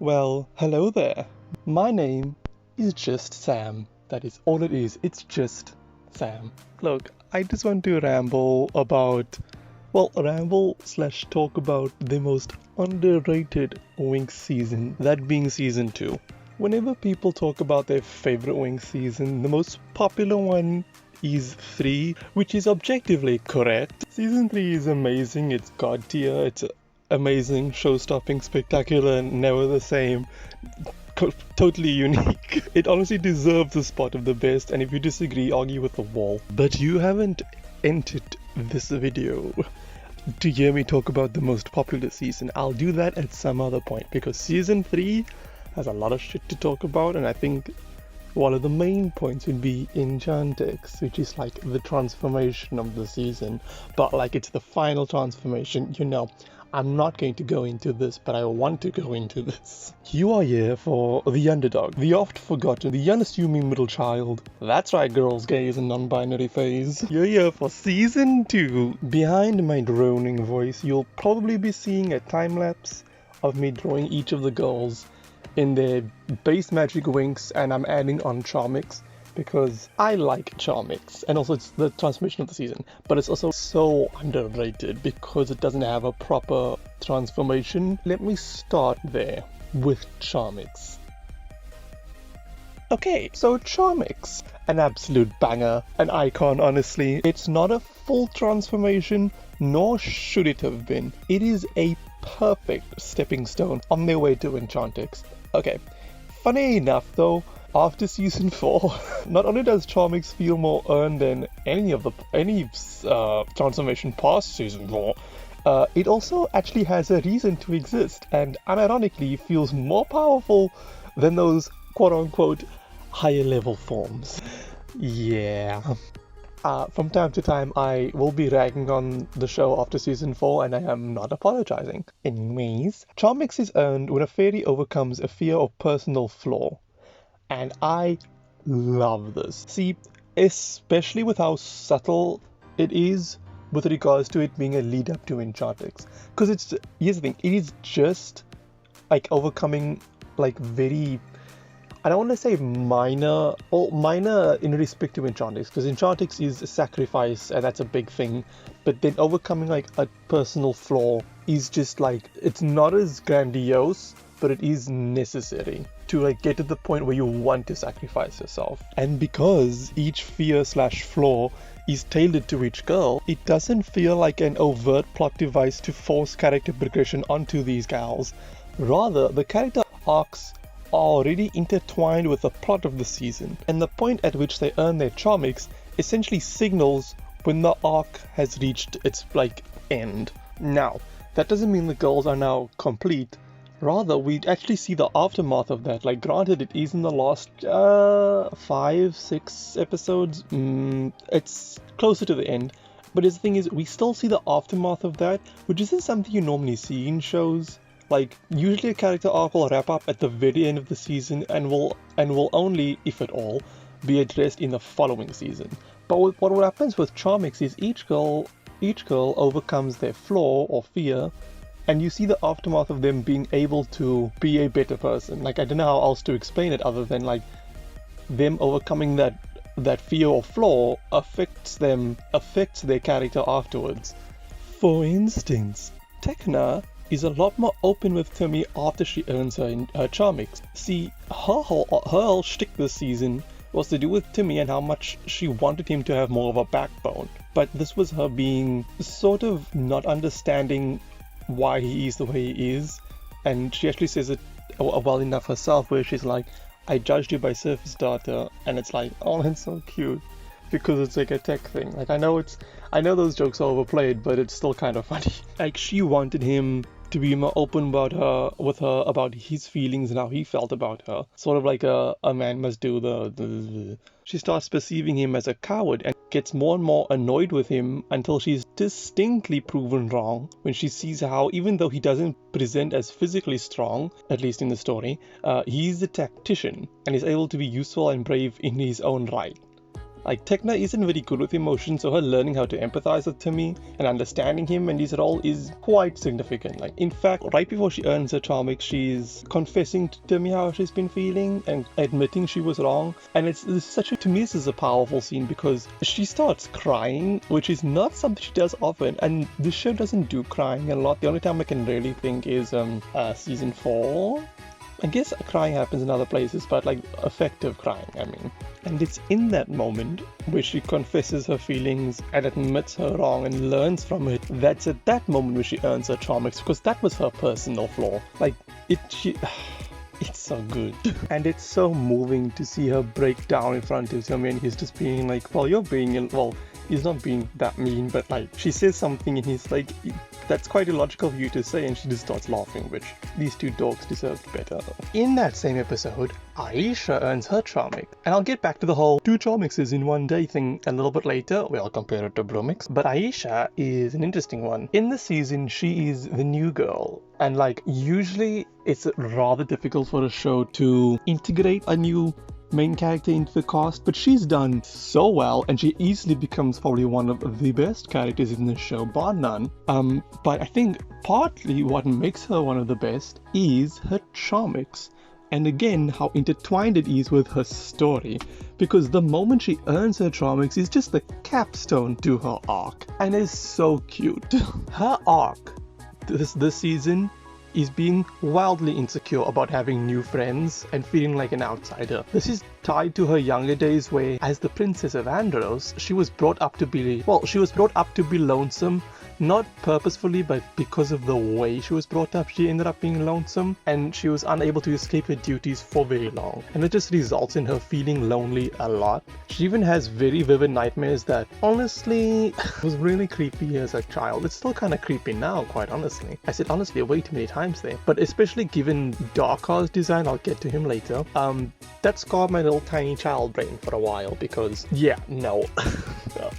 Well, hello there. My name is just Sam. That is all it is. It's just Sam. Look, I just want to ramble/talk about the most underrated Winx season, that being season 2. Whenever people talk about their favorite Winx season, the most popular one is 3, which is objectively correct. Season 3 is amazing, it's god tier, it's amazing, show-stopping, spectacular, and never the same. Totally unique. It honestly deserves the spot of the best, and if you disagree, argue with the wall. But you haven't entered this video to hear me talk about the most popular season. I'll do that at some other point, because season 3 has a lot of shit to talk about, and I think one of the main points would be Enchantrix, which is like the transformation of the season, but like it's the final transformation, you know. I'm not going to go into this, but I want to go into this. You are here for the underdog, the oft-forgotten, the unassuming middle child. That's right, girls, gays, and non-binary phase. You're here for season 2. Behind my droning voice, you'll probably be seeing a time-lapse of me drawing each of the girls in their base magic Winx, and I'm adding on Charmix because I like Charmix, and also it's the transformation of the season, but it's also so underrated because it doesn't have a proper transformation. Let me start there with Charmix. Okay, so Charmix, an absolute banger, an icon honestly. It's not a full transformation, nor should it have been. It is a perfect stepping stone on their way to Enchantrix. Okay, funny enough though, after season 4, not only does Charmix feel more earned than any transformation past season 4, it also actually has a reason to exist, and unironically feels more powerful than those quote-unquote higher level forms. Yeah. From time to time, I will be ragging on the show after season 4, and I am not apologizing. Anyways, Charmix is earned when a fairy overcomes a fear or personal flaw. And I love this. See, especially with how subtle it is with regards to it being a lead up to Enchantrix. Because here's the thing, it is just like overcoming like very, I don't want to say minor in respect to Enchantrix, because Enchantrix is a sacrifice and that's a big thing, but then overcoming like a personal flaw is just like, it's not as grandiose, but it is necessary to like get to the point where you want to sacrifice yourself. And because each fear/flaw is tailored to each girl, it doesn't feel like an overt plot device to force character progression onto these gals. Rather, the character arcs are already intertwined with the plot of the season, and the point at which they earn their Charmix essentially signals when the arc has reached its like end. Now, that doesn't mean the girls are now complete. Rather, we actually see the aftermath of that. Like, granted, it is in the last 5-6 episodes. It's closer to the end. But the thing is, we still see the aftermath of that, which isn't something you normally see in shows. Like, usually a character arc will wrap up at the very end of the season and will only, if at all, be addressed in the following season. But what happens with Charmix is each girl overcomes their flaw or fear, and you see the aftermath of them being able to be a better person. Like, I don't know how else to explain it other than like them overcoming that fear or flaw affects their character afterwards. For instance, Tekna is a lot more open with Timmy after she earns her Charmix. See, her whole shtick this season was to do with Timmy and how much she wanted him to have more of a backbone. But this was her being sort of not understanding why he is the way he is, and she actually says it well enough herself, where she's like, I judged you by surface data, and it's like, oh, that's so cute, because it's like a tech thing. Like, I know those jokes are overplayed, but it's still kind of funny. Like, she wanted him to be more open with her about his feelings and how he felt about her. Sort of like a man must do the. She starts perceiving him as a coward and gets more and more annoyed with him until she's distinctly proven wrong when she sees how, even though he doesn't present as physically strong, at least in the story, he's a tactician and is able to be useful and brave in his own right. Like, Tekna isn't very good with emotions, so her learning how to empathize with Timmy and understanding him and his role is quite significant. Like, in fact, right before she earns her Charmix, she's confessing to Timmy how she's been feeling and admitting she was wrong. And to me, this is a powerful scene because she starts crying, which is not something she does often. And the show doesn't do crying a lot. The only time I can really think is season 4. I guess crying happens in other places, but like effective crying, I mean. And it's in that moment where she confesses her feelings and admits her wrong and learns from it. That's at that moment where she earns her Charmix, because that was her personal flaw. Like, it's so good. And it's so moving to see her break down in front of him and he's just being like, he's not being that mean, but like, she says something and he's like, that's quite illogical for you to say, and she just starts laughing, which these two dogs deserved better. In that same episode, Aisha earns her Charmix. And I'll get back to the whole 2 Charmixes in one day thing a little bit later, where I'll compare it to Bloomix. But Aisha is an interesting one. In the season, she is the new girl. And like, usually it's rather difficult for a show to integrate a new main character into the cast, but she's done so well and she easily becomes probably one of the best characters in the show, bar none. But I think partly what makes her one of the best is her Charmix, and again how intertwined it is with her story, because the moment she earns her Charmix is just the capstone to her arc, and it's so cute. Her arc this season is being wildly insecure about having new friends and feeling like an outsider. This is tied to her younger days where, as the Princess of Andros, she was brought up to be lonesome, not purposefully, but because of the way she was brought up, she ended up being lonesome and she was unable to escape her duties for very long. And it just results in her feeling lonely a lot. She even has very vivid nightmares that honestly was really creepy as a child. It's still kind of creepy now, quite honestly. I said honestly way too many times there. But especially given Darkar's design, I'll get to him later, that scarred my little tiny child brain for a while because, no.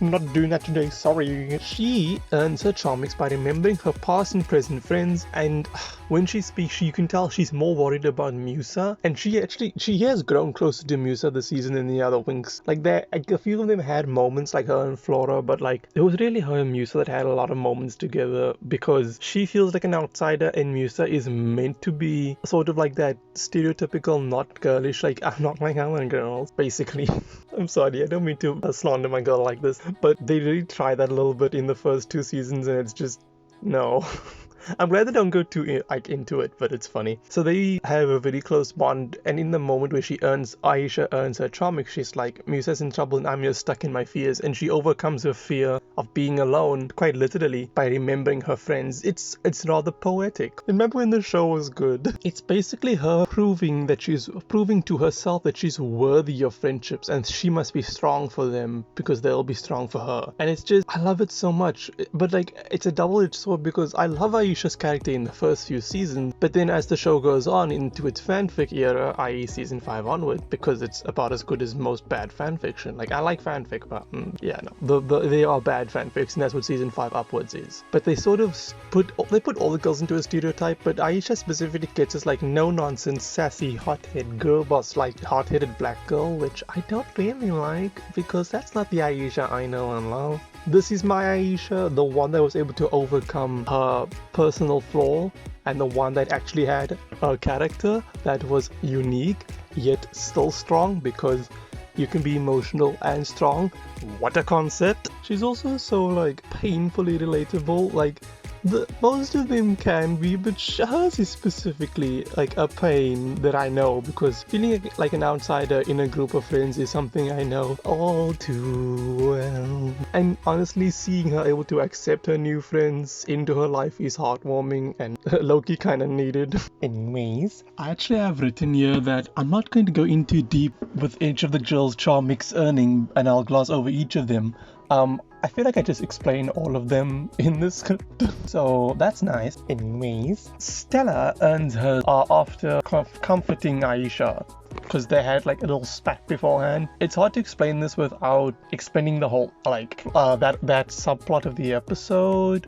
I'm not doing that today, sorry. She earns her Charmix by remembering her past and present friends, and when she speaks, you can tell she's more worried about Musa, and she has grown closer to Musa this season than the other Winx. Like, a few of them had moments, like her and Flora, but like, it was really her and Musa that had a lot of moments together, because she feels like an outsider and Musa is meant to be sort of like that stereotypical not girlish, like, I'm not like other girls, basically. I'm sorry, I don't mean to slander my girl like this, but they really try that a little bit in the first 2 seasons and it's just, no. I'm glad they don't go too into it, but it's funny. So they have a very close bond, and in the moment where Aisha earns her Charmix, she's like, Musa's in trouble and I'm just stuck in my fears, and she overcomes her fear of being alone, quite literally, by remembering her friends. It's rather poetic. Remember when the show was good? It's basically her proving to herself that she's worthy of friendships and she must be strong for them because they'll be strong for her. And it's just, I love it so much. But like, it's a double-edged sword because I love Aisha's character in the first few seasons, but then as the show goes on into its fanfic era, i.e. season 5 onward, because it's about as good as most bad fanfiction. Like, I like fanfic, but they are bad fanfics, and that's what season 5 upwards is. But they sort of put all the girls into a stereotype, but Aisha specifically gets this like no-nonsense, sassy, hot-headed girl boss, like hot-headed black girl, which I don't really like, because that's not the Aisha I know and love. This is my Aisha, the one that was able to overcome her personal flaw, and the one that actually had a character that was unique, yet still strong, because you can be emotional and strong. What a concept! She's also so like painfully relatable, like most of them can be, but hers is specifically like a pain that I know, because feeling like an outsider in a group of friends is something I know all too well. And honestly, seeing her able to accept her new friends into her life is heartwarming and low-key kind of needed. Anyways, I actually have written here that I'm not going to go into deep with each of the girls' Charmix earning, and I'll gloss over each of them. I feel like I just explained all of them in this script, so that's nice. Anyways, Stella earns her after comforting Aisha, because they had like a little spat beforehand. It's hard to explain this without explaining the whole that subplot of the episode.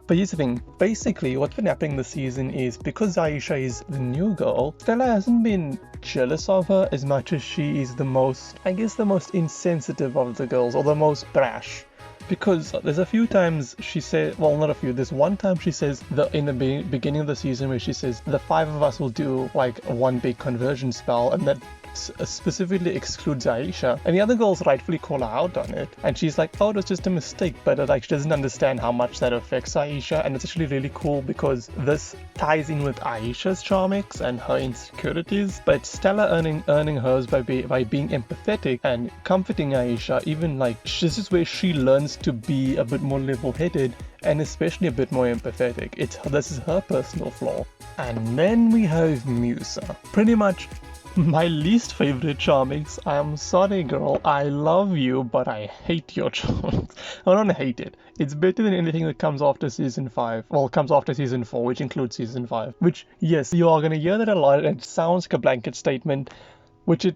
But here's the thing, basically what's been happening this season is because Aisha is the new girl, Stella hasn't been jealous of her as much as she is the most, I guess the most insensitive of the girls, or the most brash. Because there's a few times she said, well, not a few, there's one time she says, in the beginning of the season where she says, the 5 of us will do like one big conversion spell, and that specifically excludes Aisha, and the other girls rightfully call her out on it, and she's like, oh, it was just a mistake, but like she doesn't understand how much that affects Aisha. And it's actually really cool because this ties in with Aisha's Charmix and her insecurities, but Stella earning hers by being empathetic and comforting Aisha. Even like this is where she learns to be a bit more level-headed and especially a bit more empathetic. This is her personal flaw. And then we have Musa, pretty much my least favorite Charmix. I'm sorry, girl, I love you, but I hate your Charmix. I don't hate it. It's better than anything that comes after season 5. Well, comes after season 4, which includes season 5. Which, yes, you are gonna hear that a lot, and it sounds like a blanket statement, which it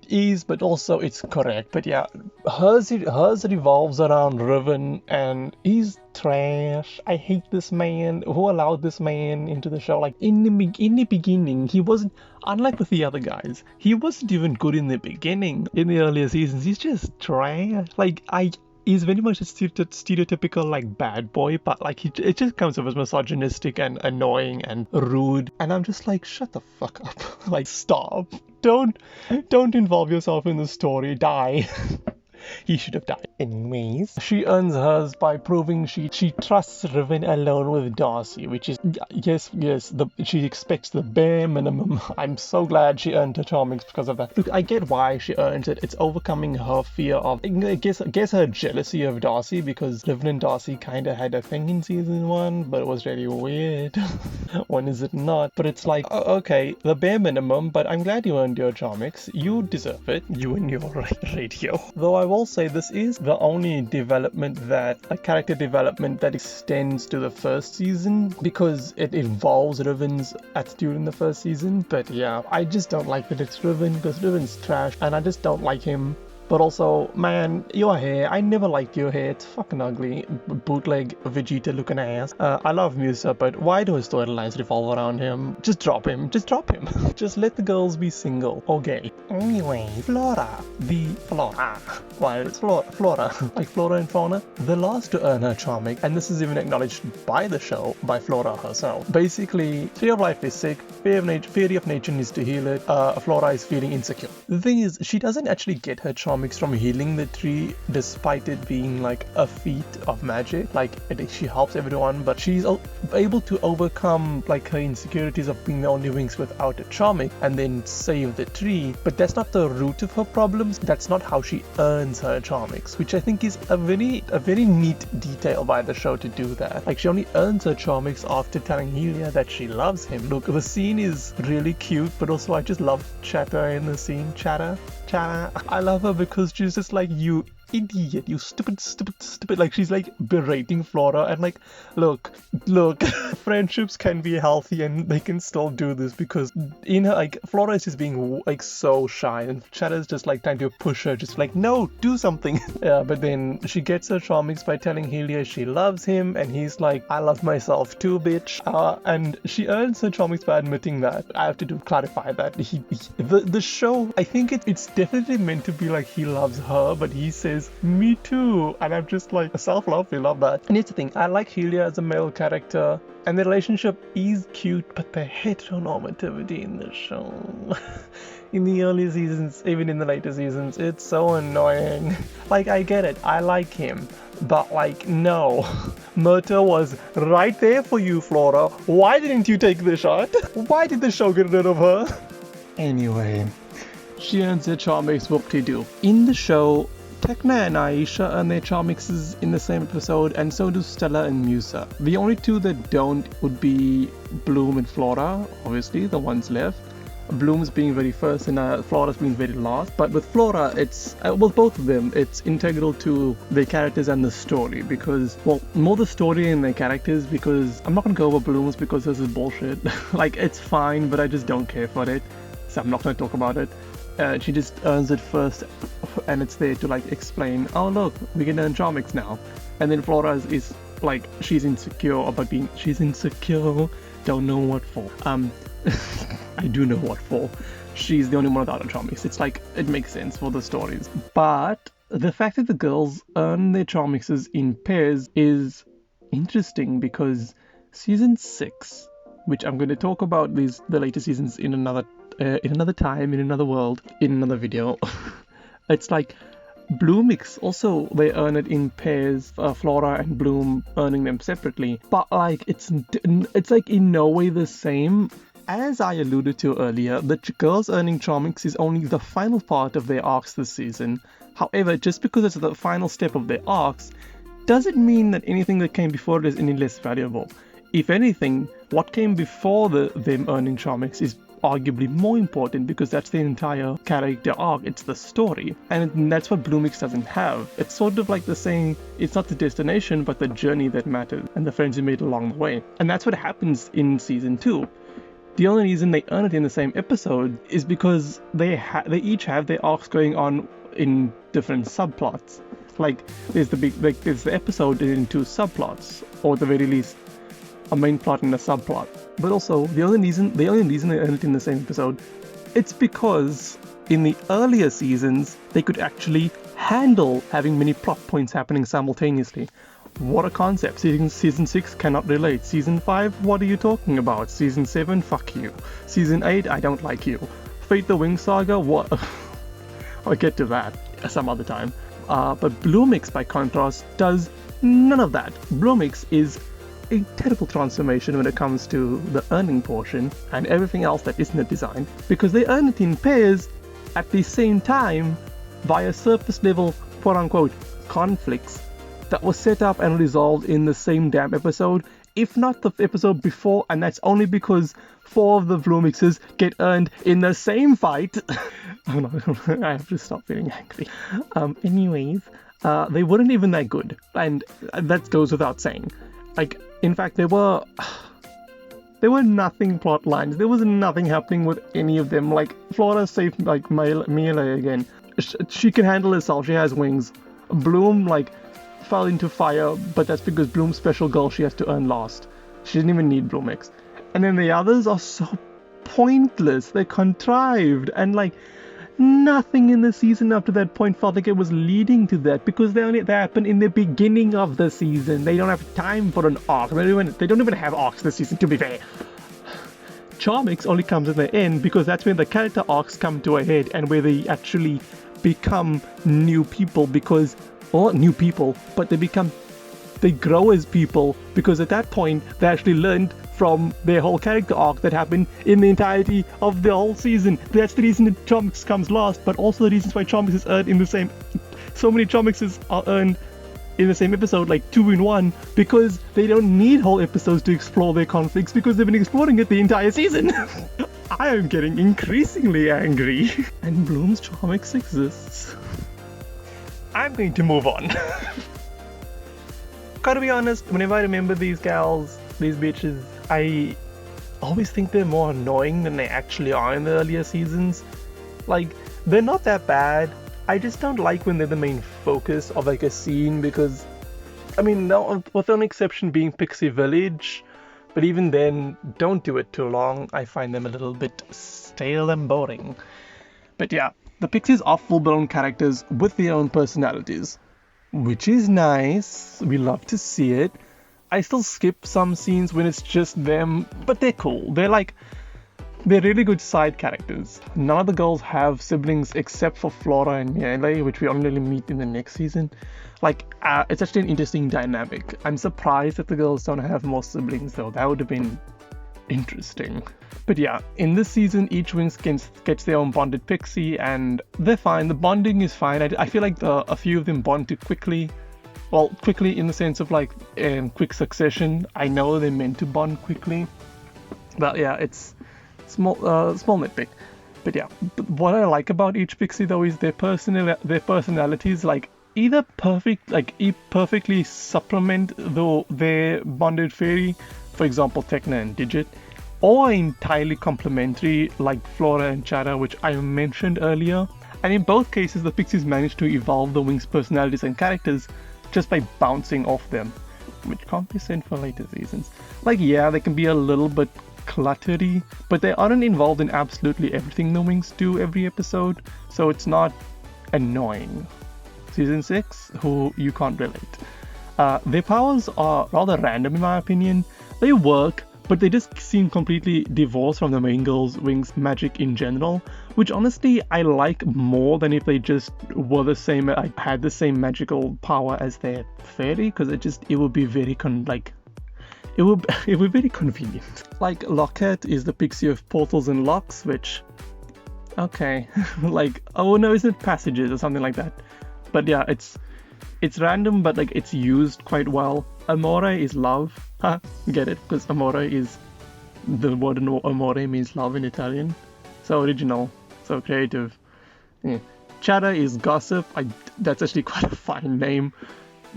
is, but also it's correct. But yeah, hers revolves around Riven, and he's trash. I hate this man. Who allowed this man into the show? Like in the beginning, he wasn't, unlike with the other guys, he wasn't even good in the beginning. In the earlier seasons, he's just trash. Like he's very much a stereotypical like bad boy, but like it just comes off as misogynistic and annoying and rude, and I'm just like, shut the fuck up. Like, stop. Don't involve yourself in the story. Die. He should have died. Anyways, she earns hers by proving she trusts Riven alone with Darcy, which is, yes, she expects the bare minimum. I'm so glad she earned her Charmix because of that. Look, I get why she earns it. It's overcoming her fear of, I guess her jealousy of Darcy, because Riven and Darcy kind of had a thing in season 1, but it was really weird. When is it not? But it's like, okay, the bare minimum, but I'm glad you earned your Charmix. You deserve it. You and your radio. Though I will say this is the only character development that extends to the first season, because it involves Riven's attitude in the first season. But yeah, I just don't like that it's Riven, because Riven's trash and I just don't like him. But also, man, your hair, I never liked your hair. It's fucking ugly. Bootleg Vegeta looking ass. I love Musa, but why do his storylines revolve around him? Just drop him. Just drop him. Just let the girls be single or gay. Anyway, Flora. Well, it's Flora. Like Flora and Fauna. The last to earn her Charmix, and this is even acknowledged by the show, by Flora herself. Basically, Tree of Life is sick. Fairy of Nature needs to heal it. Flora is feeling insecure. The thing is, she doesn't actually get her Charmix from healing the tree, despite it being like a feat of magic. Like she helps everyone, but she's able to overcome like her insecurities of being the only Winx without a Charmix and then save the tree. But that's not the root of her problems. That's not how she earns her Charmix, which I think is a very neat detail by the show to do that. Like she only earns her Charmix after telling Helia that she loves him. Look, the scene is really cute, but also I just love Chatter in the scene. Chatter. I love her because she's just like, you idiot, you stupid. Like she's like berating Flora, and like, look, friendships can be healthy and they can still do this, because in her, like, Flora is just being like so shy, and Chatter's just like trying to push her, just like, no, do something. Yeah, but then she gets her Charmix by telling Helia she loves him, and he's like, I love myself too, bitch. And she earns her Charmix by admitting that. I have to clarify that the show, I think it's definitely meant to be like he loves her, but he says, me too, and I'm just like, self-love, we love that. And here's the thing, I like Helia as a male character, and the relationship is cute, but the heteronormativity in the show, in the early seasons, even in the later seasons, it's so annoying. Like, I get it, I like him, but like, no. Murta was right there for you, Flora. Why didn't you take the shot? Why did the show get rid of her? Anyway, she earns her Charmix, whoop-de-doo. In the show, Tekna and Aisha earn their Charmixes in the same episode, and so do Stella and Musa. The only two that don't would be Bloom and Flora, obviously, the ones left. Bloom's being very first and Flora's being very last. But with Flora, it's, with both of them, it's integral to their characters and the story, because, well, more the story and their characters, because I'm not gonna go over Bloom's because this is bullshit. Like, it's fine, but I just don't care for it, so I'm not gonna talk about it. She just earns it first, and it's there to like explain, oh look, we can earn Charmix now. And then Flora is like she's insecure about she's insecure, don't know what for. I do know what for. She's the only one without a Charmix. It's like, it makes sense for the stories. But the fact that the girls earn their Charmixes in pairs is interesting because season 6, which I'm going to talk about the later seasons in another time, in another world, in another video. It's like Bloomix also, they earn it in pairs, Flora and Bloom earning them separately, but like it's like in no way the same. As I alluded to earlier, the girls earning Charmix is only the final part of their arcs this season. However, just because it's the final step of their arcs doesn't mean that anything that came before it is any less valuable. If anything, what came before them earning Charmix is arguably more important because that's the entire character arc, it's the story. And that's what Bloomix doesn't have. It's sort of like the saying, it's not the destination but the journey that matters and the friends you made along the way. And that's what happens in season 2. The only reason they earn it in the same episode is because they each have their arcs going on in different subplots. Like there's the episode in 2 subplots, or at the very least a main plot and a subplot. But also the only reason they earn it in the same episode, it's because in the earlier seasons they could actually handle having many plot points happening simultaneously. What a concept. Season 6 cannot relate. Season 5, what are you talking about? Season 7, fuck you. Season 8, I don't like you. Fate the Winx Saga, what? I'll get to that some other time. But Bloomix, by contrast, does none of that. Bloomix is a terrible transformation when it comes to the earning portion and everything else that isn't a design, because they earn it in pairs at the same time via surface level quote-unquote conflicts that was set up and resolved in the same damn episode, if not the episode before, and that's only because 4 of the Bloomixes get earned in the same fight. Oh no, I have to stop feeling angry. Anyways, they weren't even that good, and that goes without saying. Like, in fact, there were nothing plot lines. There was nothing happening with any of them. Like, Flora saved, like, Melee again. She can handle herself, she has wings. Bloom, like, fell into fire, but that's because Bloom's special goal she has to earn last. She didn't even need Bloomix. And then the others are so pointless. They're contrived, and like nothing in the season up to that point felt like it was leading to that, because they happen in the beginning of the season. They don't have time for an arc. They don't even have arcs this season, to be fair. Charmix only comes in the end because that's when the character arcs come to a head and where they actually become new people, but they grow as people, because at that point they actually learned from their whole character arc that happened in the entirety of the whole season. That's the reason that Charmix comes last, but also the reasons why Charmix is earned in the same. So many Charmixes are earned in the same episode, like 2 in 1, because they don't need whole episodes to explore their conflicts because they've been exploring it the entire season. I am getting increasingly angry. And Bloom's Charmix exists. I'm going to move on. Gotta be honest, whenever I remember these gals, these bitches, I always think they're more annoying than they actually are in the earlier seasons. Like, they're not that bad. I just don't like when they're the main focus of like a scene, because, I mean, no, with the only exception being Pixie Village, but even then, don't do it too long. I find them a little bit stale and boring. But yeah, the Pixies are full-blown characters with their own personalities, which is nice. We love to see it. I still skip some scenes when it's just them, but they're cool. They're really good side characters. None of the girls have siblings except for Flora and Melee, which we only meet in the next season. Like, it's actually an interesting dynamic. I'm surprised that the girls don't have more siblings though. That would have been interesting. But yeah, in this season, each Winx gets their own bonded pixie, and they're fine. The bonding is fine. I feel like a few of them bond too quickly. Well, quickly in the sense of like quick succession. I know they're meant to bond quickly, but yeah, it's small nitpick. But yeah, what I like about each pixie though is their personalities, like either perfectly supplement their bonded fairy, for example Techna and Digit, or entirely complementary like Flora and Chara, which I mentioned earlier. And in both cases, the pixies manage to evolve the Winx personalities and characters just by bouncing off them. which can't be said for later seasons. Like, yeah, they can be a little bit cluttery, but they aren't involved in absolutely everything the Winx do every episode, so it's not annoying. Season 6, who you can't relate. Their powers are rather random in my opinion. They work, but they just seem completely divorced from the main girl's Winx magic in general, which honestly I like more than if they just were the same, had the same magical power as their fairy, because it would be very it would be very convenient. Like, Locket is the pixie of portals and locks, which, okay, like, oh no, is it passages or something like that? But yeah, it's random, but like it's used quite well. Amore is love. Ha, get it? Because amore is, the word amore means love in Italian. So original, so creative. Yeah. Chatter is gossip. That's actually quite a fine name.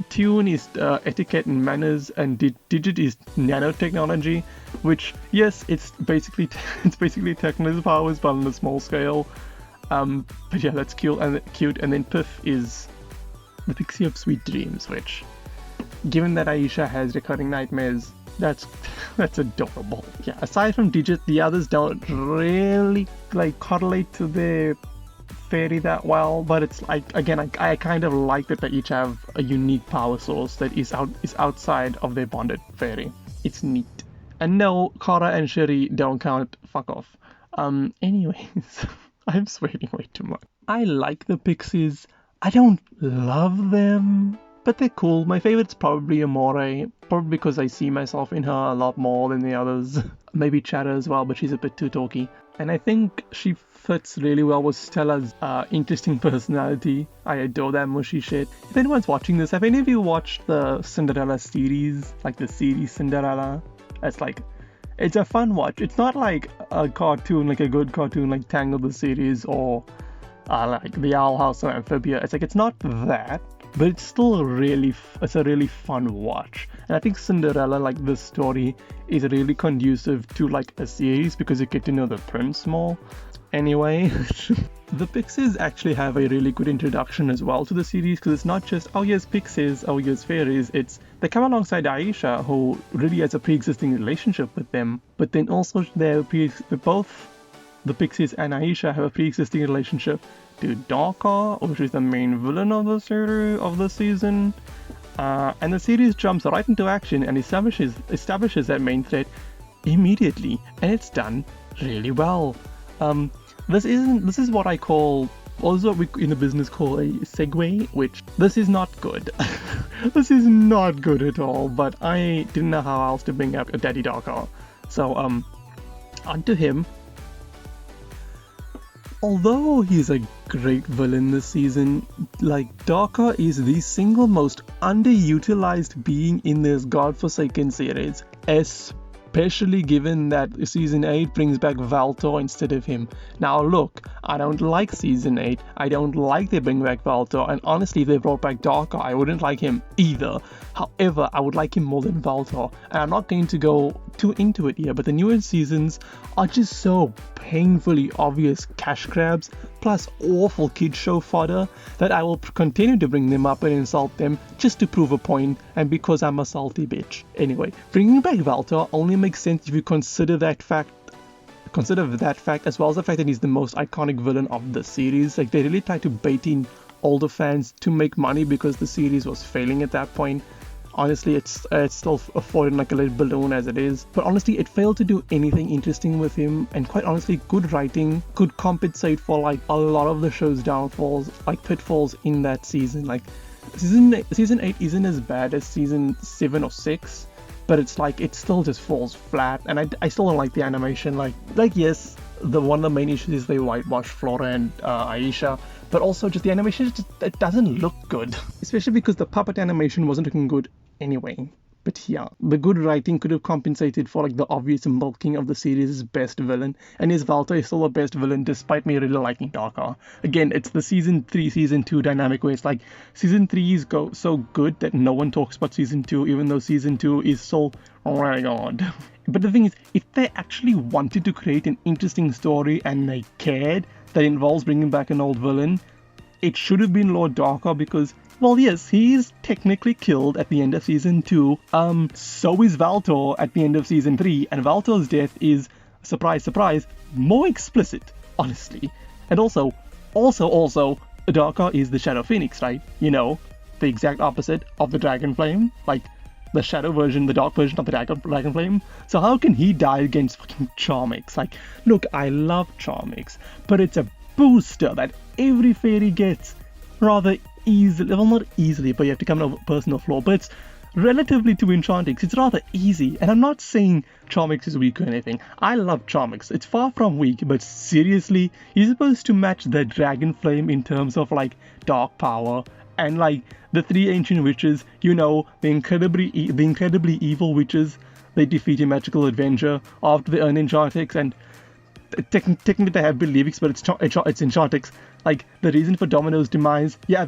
Tune is etiquette and manners, and Digit is nanotechnology, which, yes, it's basically Techno's powers, but on a small scale. But yeah, that's cute. And then Piff is the pixie of sweet dreams, which, given that Aisha has recurring nightmares, that's adorable. Yeah, aside from Digit, the others don't really correlate to their fairy that well, but it's like, again, I kind of like that they each have a unique power source that is outside of their bonded fairy. It's neat. And no, Kara and Sherry don't count. Fuck off. Anyways, I'm sweating way too much. I like the pixies. I don't love them, but they're cool. My favorite's probably Amore, probably because I see myself in her a lot more than the others. Maybe Chatter as well, but she's a bit too talky. And I think she fits really well with Stella's interesting personality. I adore that mushy shit. If anyone's watching this, have any of you watched the Cinderella series? Like the series Cinderella? It's a fun watch. It's not like a cartoon, like a good cartoon like Tangled the series or like The Owl House or Amphibia. It's not that, but it's still a really fun watch. And I think Cinderella, like this story, is really conducive to like a series because you get to know the prince more. Anyway, the Pixies actually have a really good introduction as well to the series, because it's not just, oh yes, Pixies, oh yes, fairies. They come alongside Aisha, who really has a pre-existing relationship with them, but then also both the Pixies and Aisha have a pre-existing relationship to Darka, which is the main villain of the series, of the season. And the series jumps right into action and establishes that main threat immediately, and it's done really well. This is what I call, also what we in the business call a segue, which this is not good. This is not good at all, but I didn't know how else to bring up a Daddy Darka. So, on to him. Although he's a great villain this season, like, Darka is the single most underutilized being in this godforsaken series, especially given that Season 8 brings back Valtor instead of him. Now look, I don't like Season 8, I don't like they bring back Valtor, and honestly if they brought back Darka, I wouldn't like him either. However, I would like him more than Valtor, and I'm not going to go too into it here, but the newer seasons are just so painfully obvious cash grabs, plus awful kid show fodder, that I will continue to bring them up and insult them just to prove a point, and because I'm a salty bitch. Anyway, bringing back Valtor only makes sense if you consider that fact, as well as the fact that he's the most iconic villain of the series. Like, they really tried to bait in older fans to make money because the series was failing at that point. Honestly, it's still afforded like a little balloon as it is, but honestly it failed to do anything interesting with him, and quite honestly good writing could compensate for like a lot of the show's downfalls, like pitfalls in that season. Like season 8 isn't as bad as season 7 or 6, but it's like it still just falls flat, and I still don't like the animation. Like yes, one of the main issues is they whitewash Flora and Aisha, but also just the animation, it doesn't look good, especially because the puppet animation wasn't looking good anyway. But yeah, the good writing could have compensated for like the obvious milking of the series' best villain, and his Valtor is still the best villain despite me really liking Darka. Again, it's the season 3, season 2 dynamic where it's like season 3 is so good that no one talks about season 2, even though season 2 is so, oh my god. But the thing is, if they actually wanted to create an interesting story and they cared that involves bringing back an old villain, it should have been Lord Darka, because Well, yes, he is technically killed at the end of season 2. So is Valtor at the end of season 3, and Valtor's death is, surprise, surprise, more explicit, honestly. And also, Darker is the Shadow Phoenix, right? You know, the exact opposite of the Dragon Flame, like the shadow version, the dark version of the Dragon Flame. So how can he die against fucking Charmix? Like, look, I love Charmix, but it's a booster that every fairy gets rather easily. Well, not easily, but you have to come to a personal flaw, but it's relatively to Enchantix, it's rather easy. And I'm not saying Charmix is weak or anything. I love Charmix. It's far from weak, but seriously, he's supposed to match the Dragon Flame in terms of like dark power. And like the 3 ancient witches, you know, the incredibly evil witches, they defeat a magical adventure after they earn Enchantix, and technically they have beliefs, but it's Enchantix. Like, the reason for Domino's demise, yeah,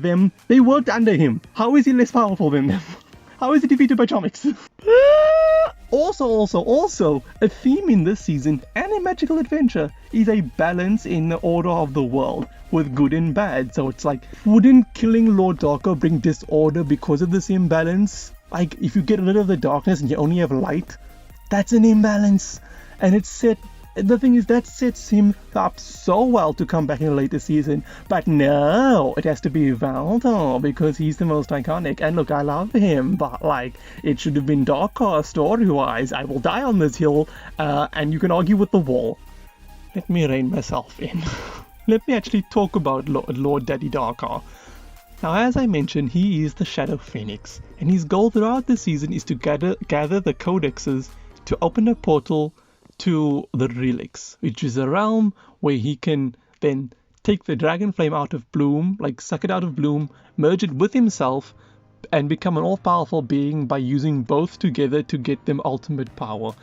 they worked under him. How is he less powerful than them? How is he defeated by Charmix? Also, a theme in this season and a magical adventure is a balance in the order of the world with good and bad. So it's like, wouldn't killing Lord Darker bring disorder because of this imbalance? Like, if you get rid of the darkness and you only have light, that's an imbalance. And it's set. The thing is, that sets him up so well to come back in a later season. But no, it has to be Valtor because he's the most iconic. And look, I love him, but like, it should have been Darker story-wise. I will die on this hill, and you can argue with the wall. Let me rein myself in. Let me actually talk about Lord Daddy Darker. Now, as I mentioned, he is the Shadow Phoenix, and his goal throughout the season is to gather the codexes to open a portal to the Relics, which is a realm where he can then take the Dragon Flame out of bloom, like suck it out of bloom, merge it with himself, and become an all-powerful being by using both together to get them ultimate power.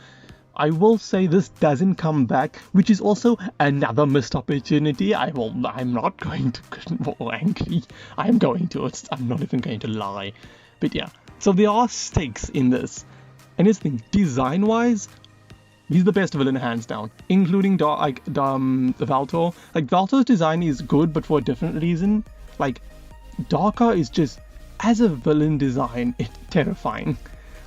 I will say this doesn't come back, which is also another missed opportunity. I'm not going to get more angry. I'm not even going to lie. But yeah, so there are stakes in this. And this thing, design-wise, he's the best villain hands down, including Valtor. Like, Valtor's design is good, but for a different reason. Like, Darker is just, as a villain design, it's terrifying.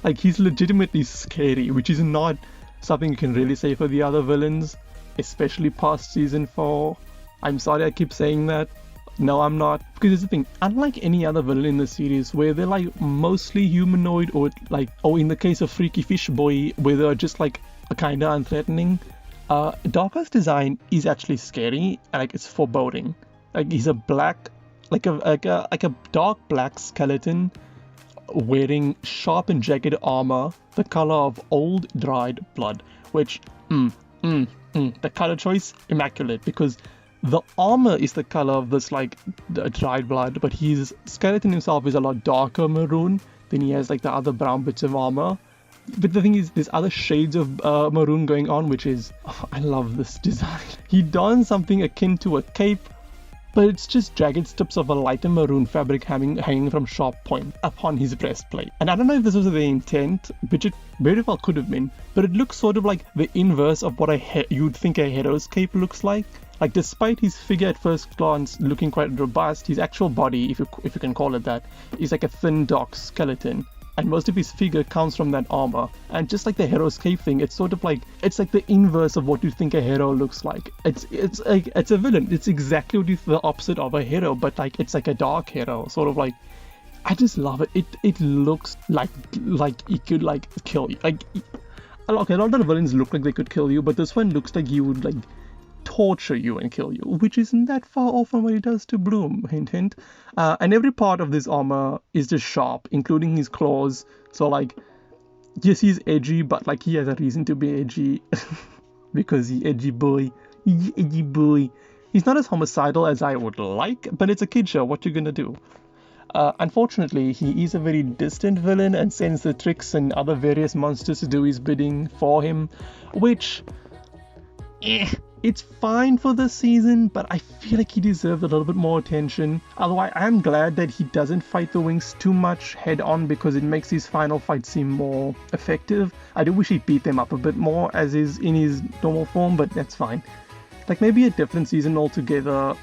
Like, he's legitimately scary, which is not something you can really say for the other villains, especially past season 4. I'm sorry I keep saying that. No, I'm not. Because here's the thing, unlike any other villain in the series where they're like mostly humanoid, or in the case of Freaky Fish Boy, where they're just like kinda unthreatening, Darker's design is actually scary, and like, it's foreboding. Like, he's a black, like a dark black skeleton wearing sharp and jagged armor, the color of old dried blood, which, the color choice, immaculate, because the armor is the color of this, like, the dried blood, but his skeleton himself is a lot darker maroon than he has, like, the other brown bits of armor. But the thing is, there's other shades of maroon going on, which is, I love this design. He dons something akin to a cape, but it's just jagged strips of a lighter maroon fabric hanging from sharp point upon his breastplate. And I don't know if this was the intent, which it very well could have been, but it looks sort of like the inverse of what you'd think a hero's cape looks like. Like, despite his figure at first glance looking quite robust, his actual body, if you can call it that, is like a thin, dark skeleton. And most of his figure comes from that armor. And just like the hero's cape thing, it's sort of like, it's like the inverse of what you think a hero looks like. It's a villain. It's exactly what the opposite of a hero, but like, it's like a dark hero, sort of like. I just love it. It looks like it could like kill you. Like, okay, a lot of the villains look like they could kill you, but this one looks like he would like torture you and kill you, which isn't that far off from what he does to Bloom, hint hint. And every part of this armor is just sharp, including his claws. So like, yes, he's edgy, but like, he has a reason to be edgy because he's edgy boy. He's not as homicidal as I would like, but it's a kid show, what you gonna do? Unfortunately, he is a very distant villain and sends the tricks and other various monsters to do his bidding for him, which, it's fine for this season, but I feel like he deserved a little bit more attention. Otherwise, I'm glad that he doesn't fight the Winx too much head on, because it makes his final fight seem more effective. I do wish he beat them up a bit more as is in his normal form, but that's fine. Like, maybe a different season altogether,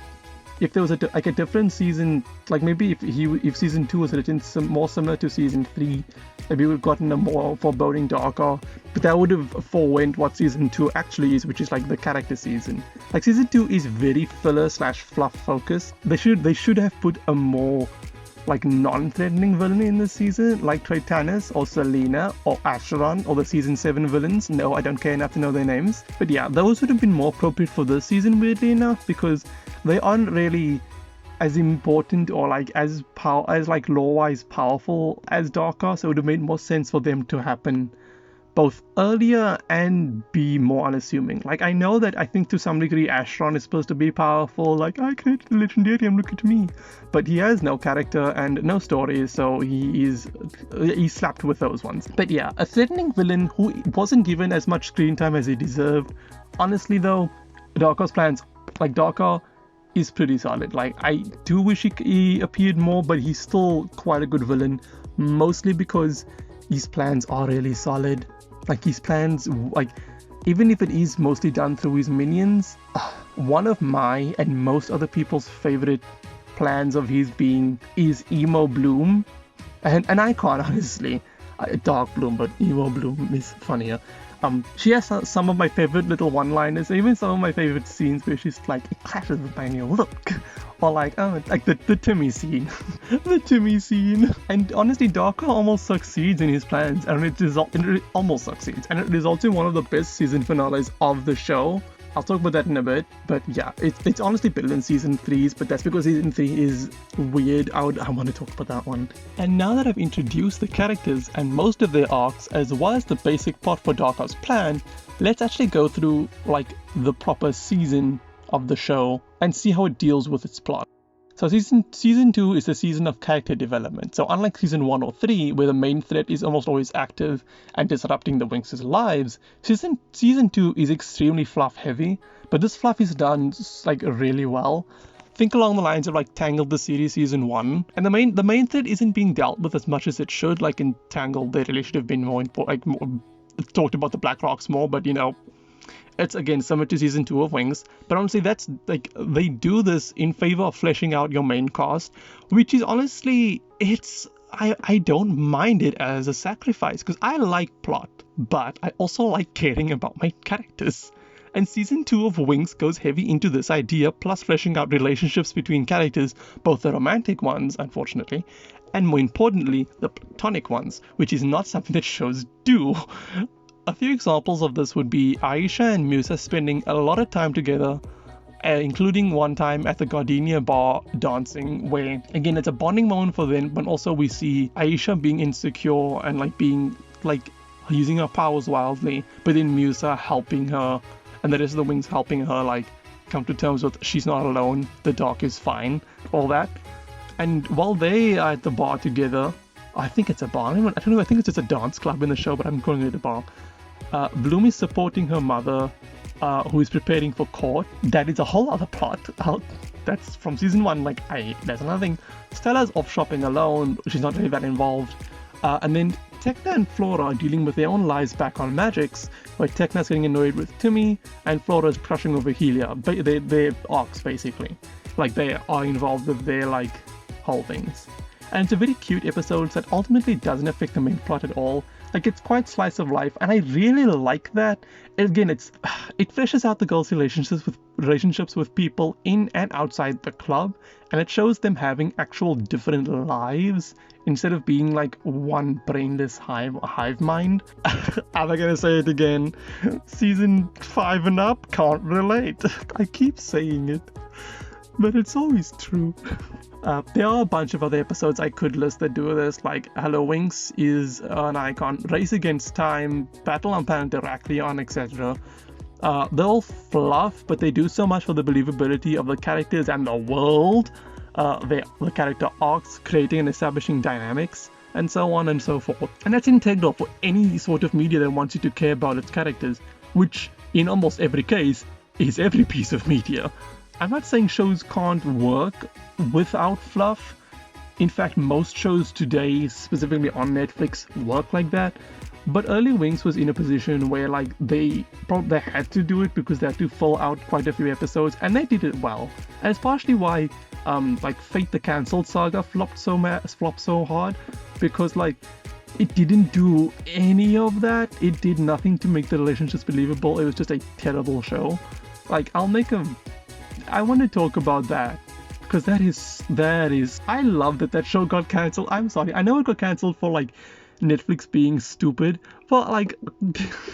if there was a different season, like maybe if season 2 was written more similar to season 3, maybe we've gotten a more foreboding, darker, but that would have forewent what season 2 actually is, which is like the character season. Like season 2 is very filler / fluff focused. They should have put a more like non-threatening villain in this season, like Tritanus or Selena or Acheron or the season 7 villains. No, I don't care enough to know their names. But yeah, those would have been more appropriate for this season, weirdly enough, because they aren't really as important or like as like lore-wise powerful as Darker, so it would have made more sense for them to happen both earlier and be more unassuming. Like, I know that I think to some degree Acheron is supposed to be powerful, like, I created the Legendarium, look at me. But he has no character and no story, so he's slapped with those ones. But yeah, a threatening villain who wasn't given as much screen time as he deserved. Honestly though, Darker's plans, like Darker is pretty solid. Like, I do wish he appeared more, but he's still quite a good villain, mostly because his plans are really solid. Like his plans, like even if it is mostly done through his minions, one of my and most other people's favorite plans of his being is Emo Bloom, and an icon honestly. Dark Bloom, but Emo Bloom is funnier. She has some of my favorite little one-liners, even some of my favorite scenes where she's like, it clashes with my new look. Or like, oh, like the Timmy scene. The Timmy scene. And honestly, Darker almost succeeds in his plans, and it almost succeeds. And it results in one of the best season finales of the show. I'll talk about that in a bit, but yeah, it's honestly better than season 3's, but that's because season 3 is weird. I want to talk about that one. And now that I've introduced the characters and most of their arcs, as well as the basic plot for Darker's plan, let's actually go through like the proper season of the show and see how it deals with its plot. So season 2 is a season of character development. So unlike season 1 or 3, where the main threat is almost always active and disrupting the Winx's lives, season 2 is extremely fluff heavy, but this fluff is done like really well. Think along the lines of like Tangled the series season 1, and the main threat isn't being dealt with as much as it should. Like in Tangled, they really should have been more talked about the Black Rocks more, but you know, it's again similar to season 2 of Winx, but honestly that's like they do this in favor of fleshing out your main cast, which is honestly I don't mind it as a sacrifice, because I like plot, but I also like caring about my characters. And season 2 of Winx goes heavy into this idea, plus fleshing out relationships between characters, both the romantic ones, unfortunately, and more importantly, the platonic ones, which is not something that shows do. A few examples of this would be Aisha and Musa spending a lot of time together, including one time at the Gardenia bar dancing, where again it's a bonding moment for them, but also we see Aisha being insecure and like being like using her powers wildly, but then Musa helping her and the rest of the Winx helping her like come to terms with she's not alone, the dark is fine, all that. And while they are at the bar together, I think it's a bar, I don't know, I think it's just a dance club in the show, but I'm calling it a bar. Bloom is supporting her mother, who is preparing for court. That is a whole other plot. That's from season 1. Like, there's another thing. Stella's off shopping alone. She's not really that involved. And then Tecna and Flora are dealing with their own lives back on Magix, where Tecna's getting annoyed with Timmy, and Flora's crushing over Helia. They're arcs, basically. Like, they are involved with their, like, whole things. And it's a very cute episode that ultimately doesn't affect the main plot at all. Like, it's quite slice of life, and I really like that. Again, it fleshes out the girls' relationships with people in and outside the club, and it shows them having actual different lives instead of being like one brainless hive mind. I'm gonna say it again. Season 5 and up can't relate. I keep saying it, but it's always true. There are a bunch of other episodes I could list that do this, like Hello Winx is an icon, Race Against Time, Battle on Planet Heraklion, etc. They're all fluff, but they do so much for the believability of the characters and the world, the character arcs, creating and establishing dynamics, and so on and so forth. And that's integral for any sort of media that wants you to care about its characters, which in almost every case is every piece of media. I'm not saying shows can't work without fluff. In fact, most shows today, specifically on Netflix, work like that. But early Winx was in a position where like they had to do it because they had to fill out quite a few episodes, and they did it well. And it's partially why like Fate the Cancelled saga flopped so hard, because like it didn't do any of that. It did nothing to make the relationships believable. It was just a terrible show. Like I want to talk about that because that is I love that show got cancelled. I'm sorry, I know it got cancelled for like Netflix being stupid, but like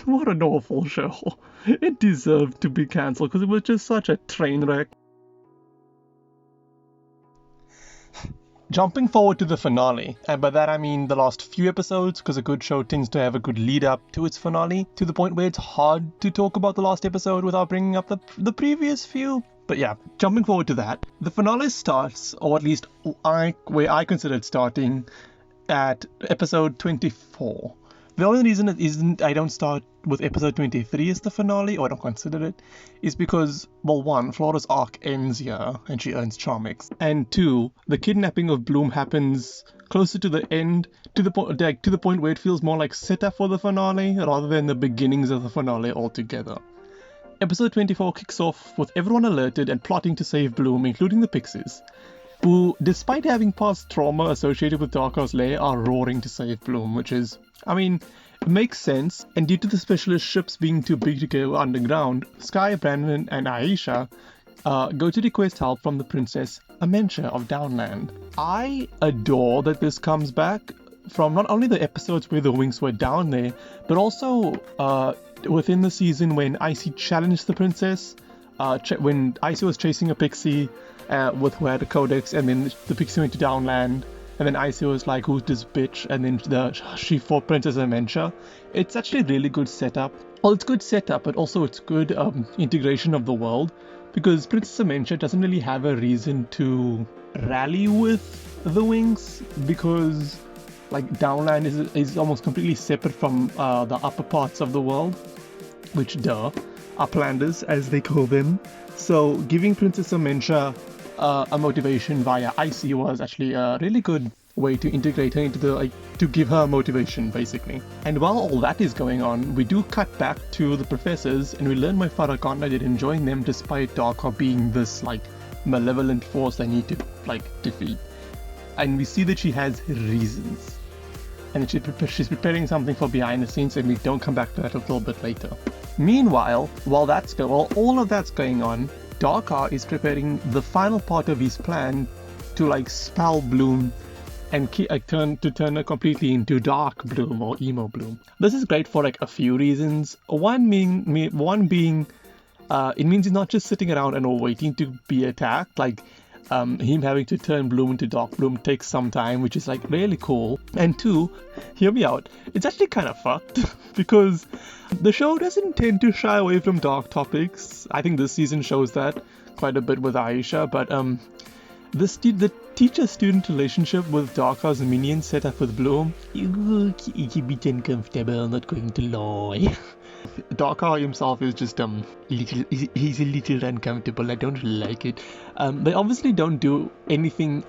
what an awful show. It deserved to be cancelled because it was just such a train wreck. Jumping forward to the finale, and by that I mean the last few episodes, because a good show tends to have a good lead up to its finale, to the point where it's hard to talk about the last episode without bringing up the previous few. But yeah, jumping forward to that, the finale starts, or at least where I consider it starting, at episode 24. The only reason I don't start with episode 23 as the finale, or I don't consider it, is because, well, one, Flora's arc ends here and she earns Charmix, and two, the kidnapping of Bloom happens closer to the end, to the point where it feels more like setup for the finale rather than the beginnings of the finale altogether. Episode 24 kicks off with everyone alerted and plotting to save Bloom, including the Pixies, who, despite having past trauma associated with Darkar's lair, are roaring to save Bloom, which is, I mean, it makes sense, and due to the specialist ships being too big to go underground, Sky, Brandon, and Aisha go to request help from the Princess Amencia of Downland. I adore that this comes back from not only the episodes where the Winx were down there, but also within the season when Icy challenged the princess, when Icy was chasing a pixie who had a codex, and then the pixie went to Downland, and then Icy was like, who's this bitch? And then she fought Princess Amencia. It's actually a really good setup. Well, it's good setup, but also it's good integration of the world, because Princess Amencia doesn't really have a reason to rally with the Winx, because like Downland is almost completely separate from the upper parts of the world, which Uplanders as they call them. So giving Princess Amencia a motivation via Icy was actually a really good way to integrate her into to give her motivation, basically. And while all that is going on, we do cut back to the professors, and we learn why Farrakhan is enjoying them despite Darker being this like malevolent force they need to like defeat. And we see that she has reasons, and she's preparing something for behind the scenes, and we don't come back to that a little bit later. Meanwhile, while all of that's going on, Darkar is preparing the final part of his plan to like spell Bloom and turn her completely into Dark Bloom or Emo Bloom. This is great for like a few reasons. One being it means he's not just sitting around and waiting to be attacked. Like him having to turn Bloom into Dark Bloom takes some time, which is like really cool. And two, hear me out, it's actually kind of fucked because the show doesn't tend to shy away from dark topics. I think this season shows that quite a bit with Aisha, but the teacher-student relationship with Darkar's minion set up with Bloom, it's a bit uncomfortable, not going to lie. Darkar himself is just he's a little uncomfortable. I don't like it. They obviously don't do anything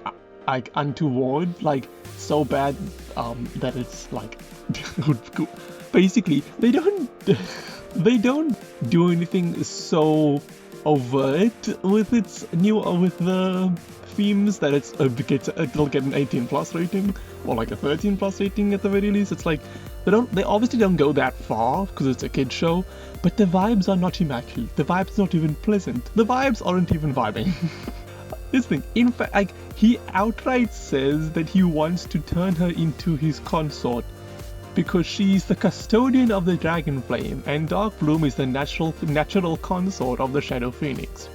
like untoward, like so bad that it's like basically they don't do anything so overt with the themes that it'll get an 18+ rating or like a 13+ rating at the very least. It's like they obviously don't go that far because it's a kid's show, but the vibes are not immaculate. The vibes are not even pleasant. The vibes aren't even vibing. This thing, in fact, like he outright says that he wants to turn her into his consort because she's the custodian of the dragon flame and Dark Bloom is the natural consort of the Shadow Phoenix.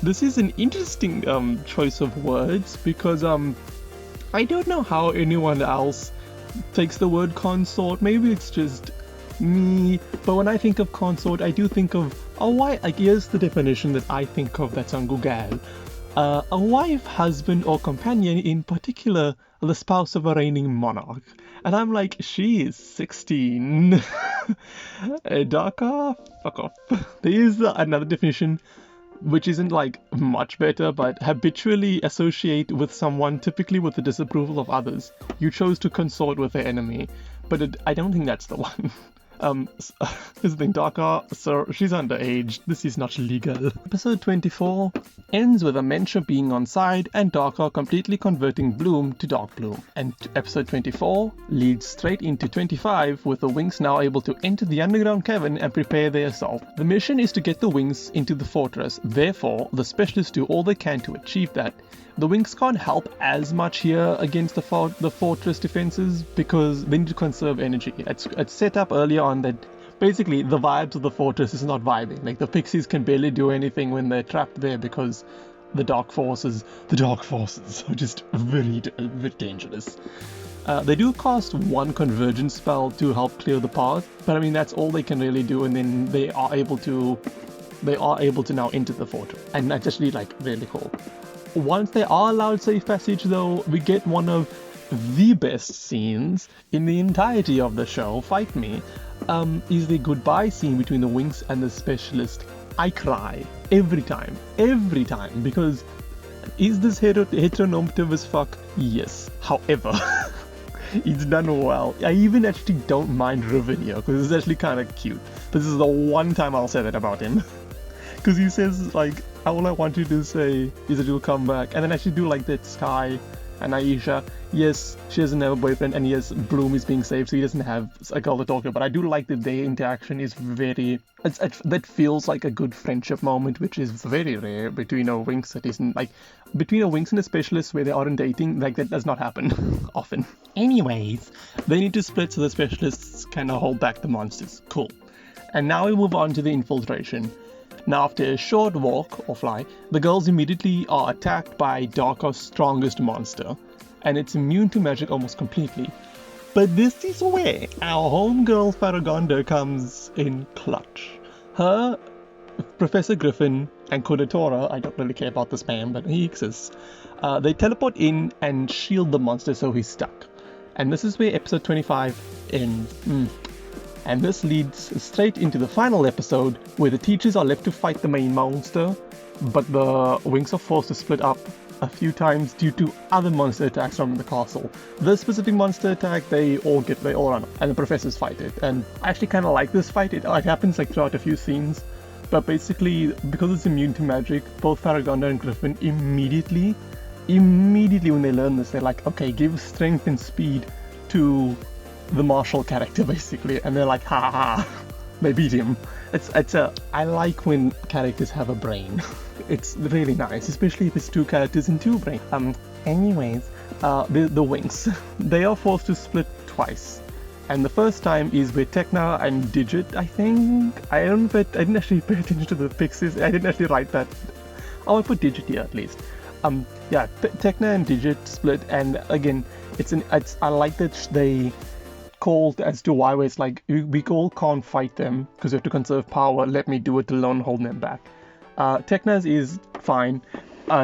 This is an interesting choice of words because I don't know how anyone else takes the word consort. Maybe it's just me, but when I think of consort, I do think of a wife. Like, here's the definition that I think of that's on Google. A wife, husband, or companion, in particular, the spouse of a reigning monarch. And I'm like, she is 16. Darker? Fuck off. There is another definition which isn't like much better, but habitually associate with someone, typically with the disapproval of others. You chose to consort with the enemy, but I don't think that's the one. Here's the thing, Daka, sir, she's underage. This is not legal. Episode 24 ends with Amentia being on side and Daka completely converting Bloom to Dark Bloom. And episode 24 leads straight into 25 with the Winx now able to enter the underground cavern and prepare their assault. The mission is to get the Winx into the fortress, therefore the specialists do all they can to achieve that. The Winx can't help as much here against the fortress defenses because they need to conserve energy. It's set up earlier on that basically the vibes of the fortress is not vibing. Like the pixies can barely do anything when they're trapped there because the dark forces are just very dangerous. They do cast one convergence spell to help clear the path, but I mean that's all they can really do, and then they are able to now enter the fortress, and that's actually like really cool. Once they are allowed safe passage though, we get one of the best scenes in the entirety of the show, fight me, is the goodbye scene between the Winx and the specialist. I cry every time, because is this heteronormative as fuck? Yes. However, it's done well. I even actually don't mind Riven here, because it's actually kind of cute. This is the one time I'll say that about him. Because he says, like, all I want you to say is that you'll come back. And then I actually do like that Sky and Aisha. Yes, she doesn't have a boyfriend, and yes, Bloom is being saved, so he doesn't have a girl to talk to. But I do like that their interaction is that feels like a good friendship moment, which is very rare between a Winx that isn't, like, between a Winx and a specialist where they aren't dating, like, that does not happen often. Anyways, they need to split so the specialists kind of hold back the monsters. Cool. And now we move on to the infiltration. Now after a short walk, or fly, the girls immediately are attacked by Darka's strongest monster, and it's immune to magic almost completely. But this is where our homegirl Faragonda comes in clutch. Her, Professor Griffin, and Kodatora, I don't really care about this man, but he exists, they teleport in and shield the monster so he's stuck. And this is where episode 25 ends. And this leads straight into the final episode where the teachers are left to fight the main monster, but the Winx are forced to split up a few times due to other monster attacks from the castle. This specific monster attack, they all run, and the professors fight it. And I actually kind of like this fight. It happens like throughout a few scenes, but basically because it's immune to magic, both Faragonda and Griffin immediately when they learn this, they're like, okay, give strength and speed to the martial character basically, and they're like, ha ha, they beat him. I like when characters have a brain. It's really nice, especially if it's two characters and two brains. Anyways, the Winx, they are forced to split twice, and the first time is with Tekna and Digit. I think I didn't actually pay attention to the pixies. I didn't actually write that. Oh, I put Digit here at least. Yeah, Tekna and Digit split, and again, I like that they called as to why it's like, we all can't fight them because we have to conserve power, let me do it alone, holding them back. Tekna's is fine.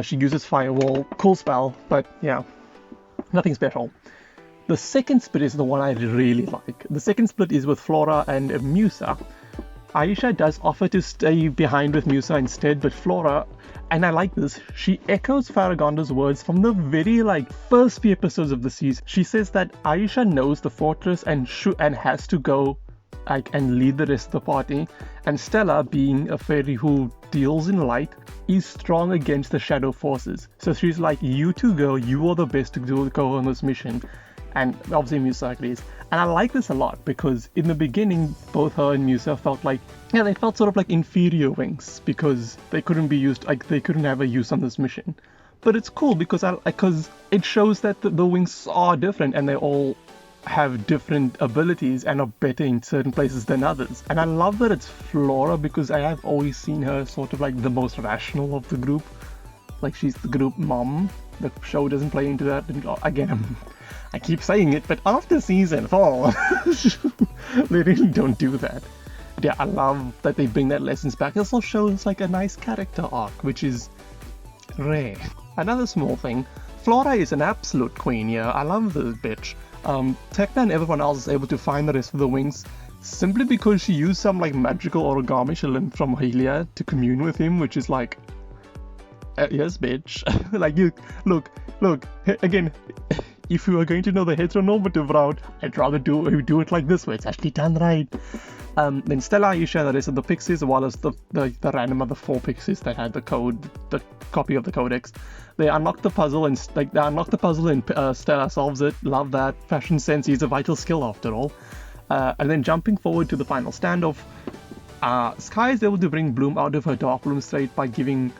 She uses Firewall, cool spell, but yeah, nothing special. The second split is the one I really like. The second split is with Flora and Musa. Aisha does offer to stay behind with Musa instead, but Flora, and I like this, she echoes Faragonda's words from the very first few episodes of the season. She says that Aisha knows the fortress and has to go and lead the rest of the party, and Stella, being a fairy who deals in light, is strong against the shadow forces. So she's like, you two girl, you are the best to go on this mission. And obviously Musa agrees. And I like this a lot because in the beginning, both her and Musa felt like, they felt sort of like inferior Winx because they couldn't be used, they couldn't have a use on this mission. But it's cool because it shows that the Winx are different and they all have different abilities and are better in certain places than others. And I love that it's Flora because I have always seen her sort of like the most rational of the group. Like she's the group mom. The show doesn't play into that. And again, I keep saying it, but after season 4, they really don't do that. Yeah, I love that they bring that lessons back. It also shows like a nice character arc, which is rare. Another small thing, Flora is an absolute queen here. I love this bitch. Tekna and everyone else is able to find the rest of the Winx, simply because she used some like magical origami she learned from Helia to commune with him, which is like, yes, bitch. Like, you look, again. If you are going to know the heteronormative route, I'd rather do it like this way. It's actually done right. Then Stella, Aisha, and the rest of the pixies, as well as the random other 4 pixies that had the copy of the codex. They unlock the puzzle and Stella solves it. Love that. Fashion sense is a vital skill after all. And then jumping forward to the final standoff, Sky is able to bring Bloom out of her Darkroom state by giving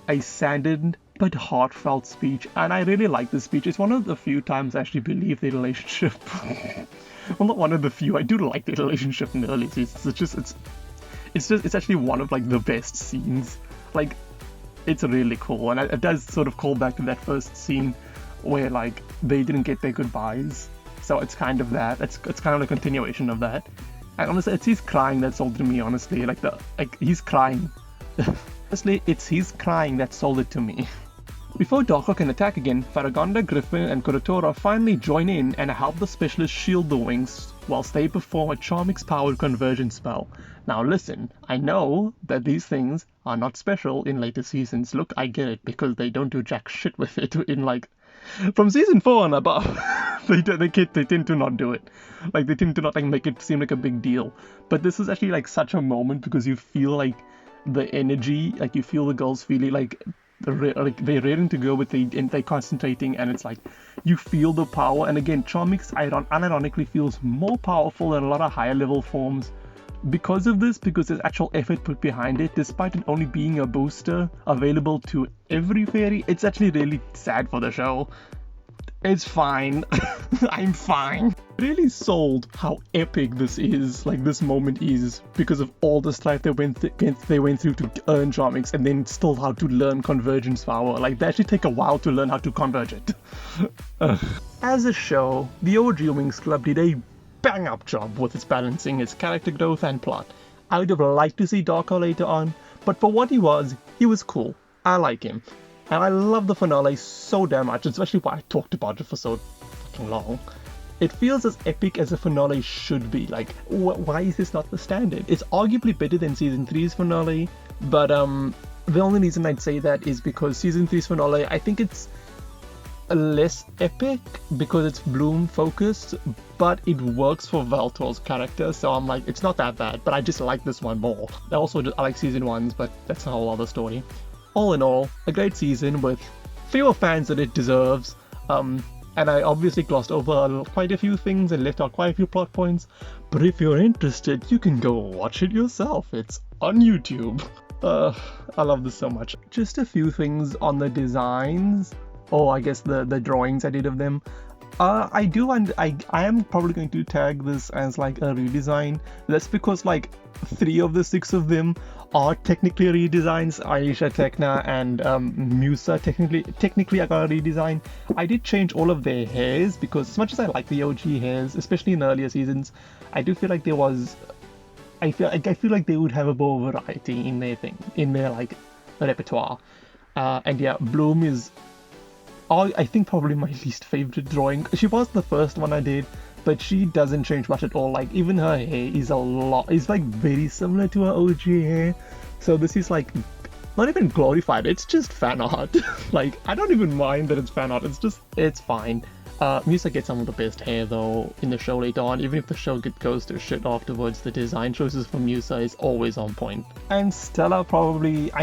a saddened but heartfelt speech, and I really like this speech. It's one of the few times I actually believe the relationship. Well, not one of the few. I do like the relationship in the early seasons. It's actually one of like the best scenes. Like, it's really cool, and it does sort of call back to that first scene where like they didn't get their goodbyes. So it's kind of that. It's kind of a continuation of that. And honestly, it's his crying that sold it to me. Honestly, he's crying. Honestly, it's his crying that sold it to me. Before Darko can attack again, Faragonda, Griffin, and Kurotora finally join in and help the specialist shield the Winx whilst they perform a Charmix-powered conversion spell. Now listen, I know that these things are not special in later seasons. Look, I get it, because they don't do jack shit with it in like... From season 4 and above, they tend to not do it. Like, they tend to not like make it seem like a big deal. But this is actually like such a moment because you feel like the energy, like you feel the girls feeling like they're ready to go with they're concentrating, and it's like you feel the power. And again, Charmix unironically feels more powerful than a lot of higher level forms because of this, because there's actual effort put behind it, despite it only being a booster available to every fairy. It's actually really sad for the show. It's fine. I'm fine. Really sold how epic this is, like this moment is, because of all the strife they went through to earn Charmix, and then still how to learn convergence power. Like, they actually take a while to learn how to converge it. As a show, the OG Winx Club did a bang-up job with its balancing, its character growth and plot. I would have liked to see Darko later on, but for what he was cool. I like him. And I love the finale so damn much, especially why I talked about it for so fucking long. It feels as epic as a finale should be. Like, why is this not the standard? It's arguably better than Season 3's finale, but the only reason I'd say that is because Season 3's finale, I think it's less epic because it's Bloom focused, but it works for Valtor's character, so I'm like, it's not that bad, but I just like this one more. I like Season 1's, but that's a whole other story. All in all, a great season with fewer fans than it deserves, and I obviously glossed over quite a few things and left out quite a few plot points, but if you're interested, you can go watch it yourself. It's on YouTube. I love this so much. Just a few things on the designs, or I guess the drawings I did of them. I am probably going to tag this as like a redesign. That's because like 3 of the 6 of them are technically redesigns. Aisha, Tekna, and Musa technically I got a redesign. I did change all of their hairs because as much as I like the OG hairs, especially in the earlier seasons, I do feel like I feel like they would have a more variety in their like repertoire. And yeah, Bloom is I think probably my least favorite drawing. She was the first one I did, but she doesn't change much at all. Like, even her hair is like very similar to her OG hair. So this is like not even glorified, it's just fan art. Like, I don't even mind that it's fan art, it's fine. Musa gets some of the best hair though in the show later on. Even if the show goes to shit afterwards, the design choices for Musa is always on point. And Stella probably,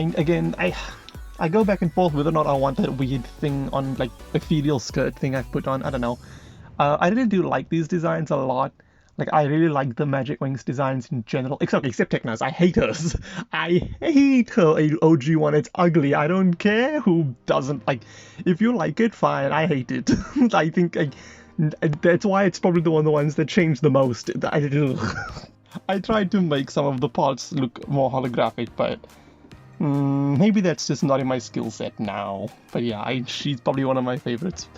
I go back and forth whether or not I want that weird thing on, like, ethereal skirt thing I've put on. I don't know. I really do like these designs a lot. Like, I really like the Magic Winx designs in general. Except Tekna's. I hate hers. I hate her OG one. It's ugly. I don't care who doesn't. Like, if you like it, fine. I hate it. I think that's why it's probably one of the ones that changed the most. I tried to make some of the parts look more holographic, but maybe that's just not in my skill set now. But yeah, she's probably one of my favorites.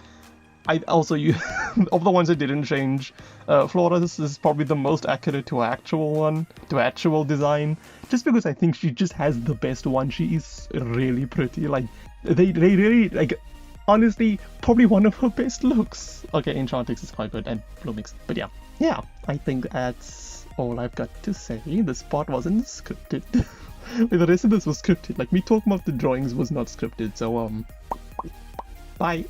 I also of the ones that didn't change, Flora's is probably the most accurate to actual design, just because I think she just has the best one. She is really pretty. Like, they really, like, honestly, probably one of her best looks. Okay, Enchantix is quite good, and Bloomix, but yeah, I think that's all I've got to say. This part wasn't scripted. The rest of this was scripted. Like, me talking about the drawings was not scripted, so, bye.